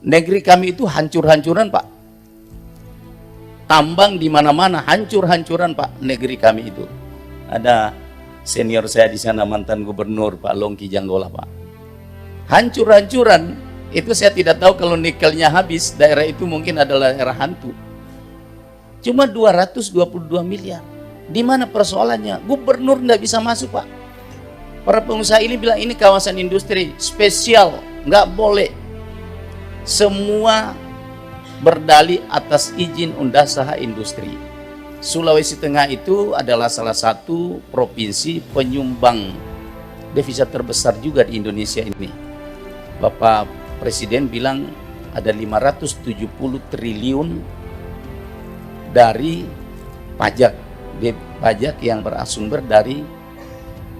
Negeri kami itu hancur-hancuran, Pak. Tambang di mana-mana, hancur-hancuran, Pak. Negeri kami itu. Ada senior saya di sana, mantan gubernur Pak Longki Janggola, Pak. Hancur-hancuran. Itu saya tidak tahu kalau nikelnya habis, daerah itu mungkin adalah daerah hantu. Cuma 222 miliar. Di mana persoalannya? Gubernur nggak bisa masuk, Pak. Para pengusaha ini bilang ini kawasan industri spesial, nggak boleh. Semua berdalih atas izin undasaha industri. Sulawesi Tengah itu adalah salah satu provinsi penyumbang devisa terbesar juga di Indonesia ini. Bapak Presiden bilang ada 570 triliun dari pajak yang bersumber dari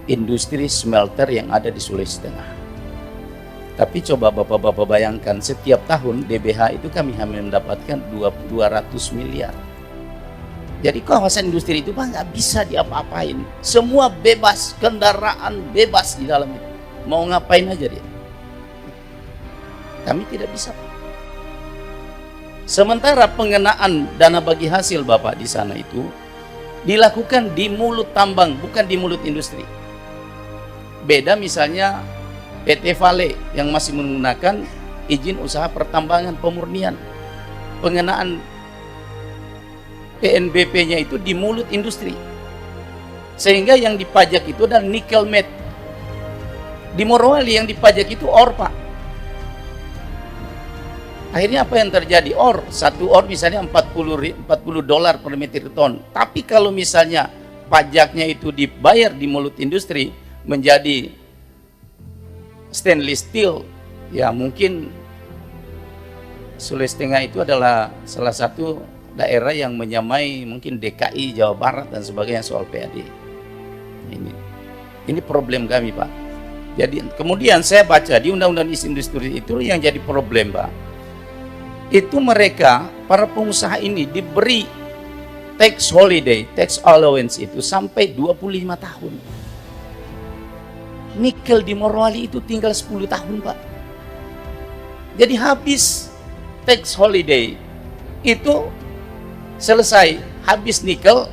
industri smelter yang ada di Sulawesi Tengah. Tapi coba Bapak-Bapak bayangkan, setiap tahun DBH itu kami hanya mendapatkan 200 miliar. Jadi kawasan industri itu Pak nggak bisa diapa-apain. Semua bebas, kendaraan bebas di dalam itu. Mau ngapain aja dia. Kami tidak bisa, Pak. Sementara pengenaan dana bagi hasil Bapak di sana itu dilakukan di mulut tambang, bukan di mulut industri. Beda misalnya PT Vale yang masih menggunakan izin usaha pertambangan pemurnian. Pengenaan PNBP-nya itu di mulut industri. Sehingga yang dipajak itu adalah nikel matte. Di Morowali yang dipajak itu ore, Pak. Akhirnya apa yang terjadi? Satu ore misalnya 40 dolar per metric ton. Tapi kalau misalnya pajaknya itu dibayar di mulut industri menjadi stainless steel, ya mungkin Sulawesi Tengah itu adalah salah satu daerah yang menyamai mungkin DKI, Jawa Barat dan sebagainya soal PAD. Ini problem kami, Pak. Jadi kemudian saya baca di Undang-Undang Industri itu yang jadi problem, Pak. Itu mereka para pengusaha ini diberi tax holiday, tax allowance itu sampai 25 tahun. Nikel di Morowali itu tinggal 10 tahun, Pak. Jadi habis tax holiday itu selesai, habis nikel,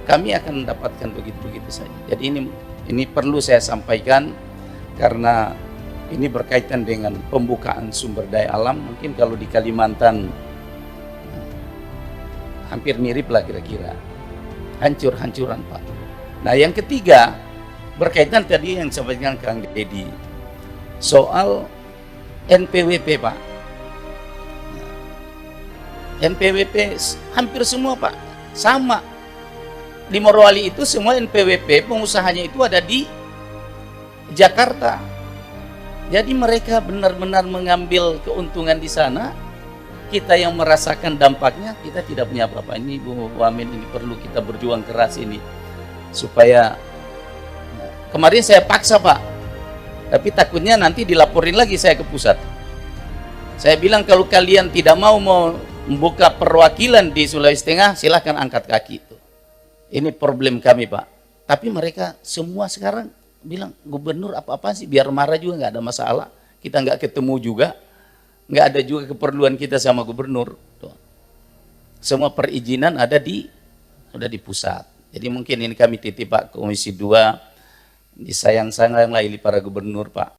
kami akan mendapatkan begitu-begitu saja. Jadi ini perlu saya sampaikan karena ini berkaitan dengan pembukaan sumber daya alam. Mungkin kalau di Kalimantan hampir mirip lah kira-kira. Hancur-hancuran, Pak. Nah yang ketiga berkaitan tadi yang disampaikan Kang Deddy soal NPWP, Pak. NPWP hampir semua, Pak, sama. Di Morowali itu semua NPWP pengusahanya itu ada di Jakarta. Jadi mereka benar-benar mengambil keuntungan di sana. Kita yang merasakan dampaknya, kita tidak punya apa-apa. Ini Bu Wamen, ini perlu kita berjuang keras ini supaya. Kemarin saya paksa, Pak, tapi takutnya nanti dilaporin lagi saya ke pusat. Saya bilang kalau kalian tidak mau membuka perwakilan di Sulawesi Tengah, silahkan angkat kaki. Ini problem kami, Pak. Tapi mereka semua sekarang bilang, gubernur apa-apa sih, biar marah juga nggak ada masalah. Kita nggak ketemu juga, nggak ada juga keperluan kita sama gubernur. Semua perizinan sudah di pusat. Jadi mungkin ini kami titip, Pak, Komisi 2, disayang-sayang lagi para gubernur, Pak.